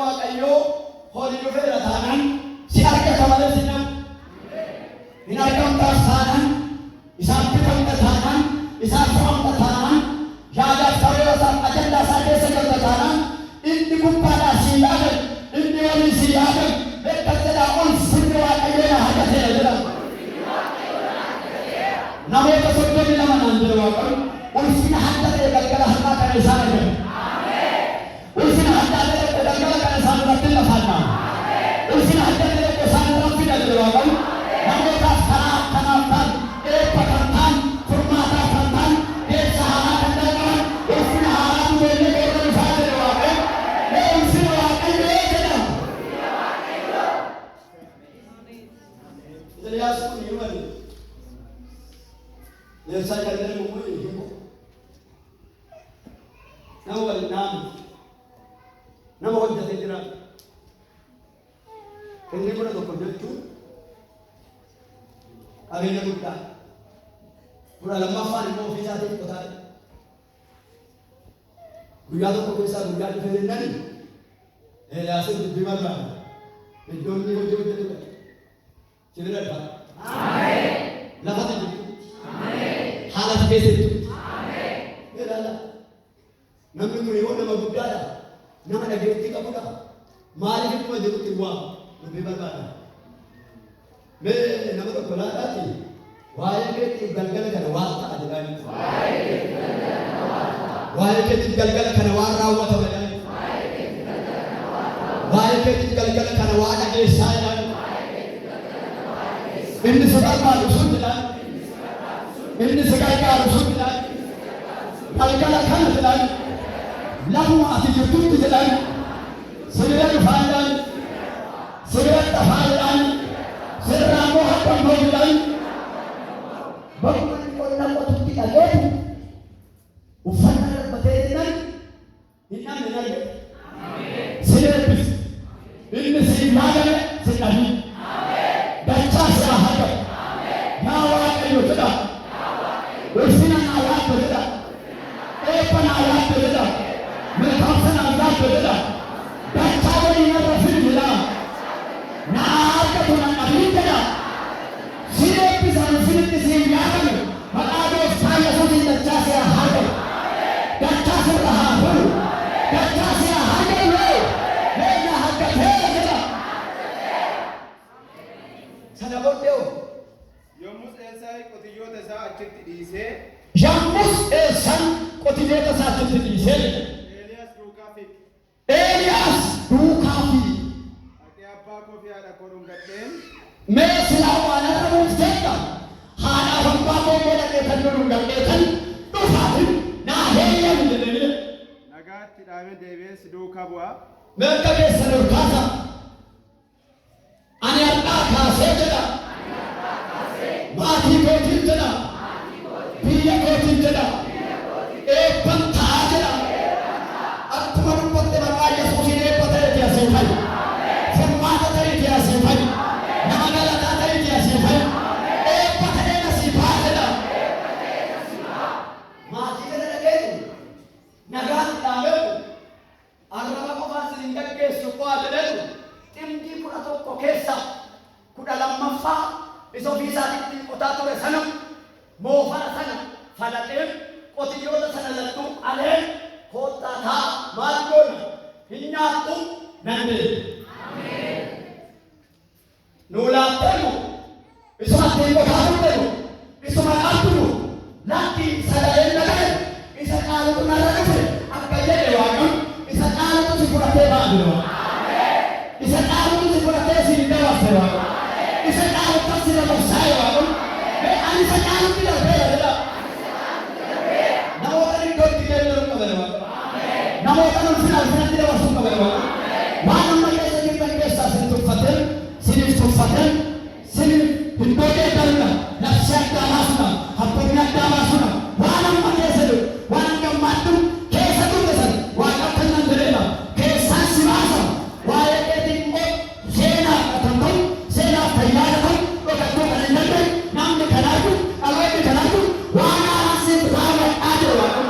waaqayyo horii dhufee taanaan si argata malee si nam hin argamtaas taanaan isaan bitamta taanaan isaan fo'amta taanaan yaadaaf karoora isaan ajandaa isaa keessa galta taanaan inni gubbaadhaa si yaadan inni olii si yaadan beekan jedhaa ol sirni waaqayyo na hagateera jedhama. Namoota 32 naan jedha waaqayyo ulfina haggatee galgala har'aa kana isaan argame. Ulfina haggatee galgala kana isaan irratti lafaannaa. Ulfina haggatee isaan irratti fida jedha waaqayyo. Namootaaf kanaaf kan eebba kan ta'an furmaataaf kan ta'an deessa haaraa kan darbaman ulfina haaraa dubeellee beekan isaa jedha waaqayyo. Ulfina waaqayyo jedhama. Eliyaas kun himani. Yersa jallee mummuun himu. Nama waliin naamu. Nama hojjetee jira. Inni kun tokko jechuun qabeenya guddaa. Kudha lammaffaan immoo ofii isaatiin qotaadha. Guyyaa tokko keessaa guyyaa dhufee jennaan Eeliyaasin dubbii barbaada. Iddoon inni hojii hojjetudha. Sibira dha. Lafatti jirtu. Haala keessatti. Ilaala. Namni kun yoo nama guddaadha. Nama dhageettii qabudha. Maaliif ittuma jirutti waa dubbii barbaada. Mee nama tokko laadhaati. Waa'ee keetti galgala kana waan ta'a jedhani. Waa'ee keetti galgala kana waan raawwata jedhani. Waa'ee keetti galgala kana waan dhageessaa jedhani. Inni si barbaadu sun jedhani. Inni si gargaaru sun jedhani. Galgala kana jedhani. Lafuma ati jirtutti jedhani. Siree dhufaa jedhani. Siree dhafaa jedhani. Sirraa moo haqqan moo jedhani. Bakka qonna qotutti dhageetu uffata darbatee jedhan hin dhabne darbe. Si eebbisi. Inni si yaadame si dhabi. Dachaa si haa haqamu. Yaa Waaqayyo jedha. Ulfina naa yaaddo jedha. Eebba naa yaaddo jedha. Milkaa'ina naa yaaddo jedha. Dachaa waliin irra fidi jedha. Naa argatu na dhabii jedha. Si eebbisaan ulfinni si hin yaadame. Maqaa Gooftaa Yesuusiin dachaa si haa haqamu. Dachaa si irra haa bulu. Dachaa si haa haqamu. Eenyu haqatee jedha. Sana booddee yommus Elsaa'i qotiyyoota isaa achitti dhiisee Eeliyaas duukaa fiige. Eeliyaas duukaa fiige. Dhaqee abbaa koo fi haadha koo dhungadheen mee silaa waan irra buufteetta haadhaaf abbaa koo godhadhee kan dhungadheetan dhufaatin naa heeyyamu jedhanii nagaatti dhaabee deebi'ee si duukaa bu'a. Meeqa keessan urkaasa ani har'aa kaasee jedha maatii kootiin jedha biyya kootiin jedha eebban ta'a jedha akkuma dubbatte maqaa Yesuusiin eebba ta'eeti asii fa'i furmaata ta'eeti asii fa'i nama galataa ta'eeti asii fa'i eebba ta'een asii ba'a jedha maatii kana dhageetu nagaan dhaabeetu arraba qofaan sin hin gaggeessu qo'a jedhetu ximdii 11 keessa 12ffaa isa ofii isaatiitti qotaa ture sana moofara sana falaxeen qotiyyoota sana lattuu aleen koottaa ta'a maal goona hin nyaattu nan beeku. Nuu laatteenu isuma ittiin qotaa turteenu isuma dhaabdunu lakki sagaleen dhaga'e isa qaalatu narra dhufe akka jedhe Waaqni isa qaalatu si fudhatee ba'a isa qaalatu si fudhatee si hin dabarse Waaqni. Isa qaalatu si dabarsee Waaqni. Ani isa qaalatu darbeera jedha. Namoota iddootti geeddaruu qaban Waaqni. Namoota ulfinatti dabarsuu qaban Waaqni. Waan amma keessa jirtan keessaa sin tuffateen siniif tuffateen siniif iddoo geeddarudha. Labsii addaa baasudha. Habboonni addaa baasudha. Waan amma keessa jiru waan gammaaddu keessa turresan waan akka nan jedheedha. Keessaan si baasa. Waa'ee keetiin immoo seenaa kan ta'u seenaaf fayyaada ta'u dhokattuu kan hin dandeenye namni kanaatu dhaloonni kanaatu waan haaraan siif raawwadhaa jiru Waaqni.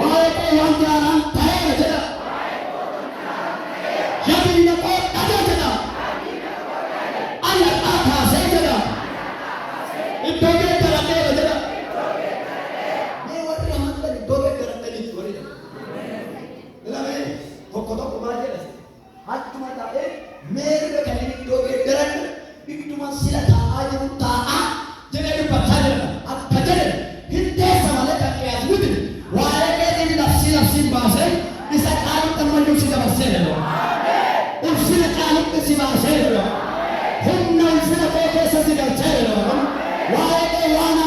Waa'ee kee waan jaaraan ta'eera jedha. Yabina ko dhagajala. Aya akka seejala. Iddoo geeddaramee jala. Mee warri amantan iddoo geeddaramanii warri jala. Ilaalee tokko tokko maal jedhas? Achuma taa'ee meerre kan inni iddoo geeddaran idduma sila taa'aa jiru taa'aa jedhee dubbachaa jira. Akka jedhe hin teessa malee kan dhiyaatu miti. Waa'ee keetiin labsiin baasee isa qaalutti ammayyuu si dabarsee jira. Ulfina qaalutti si baasee jira. Humna ulfina koo keessa si galchee jira. Waa'ee kee waan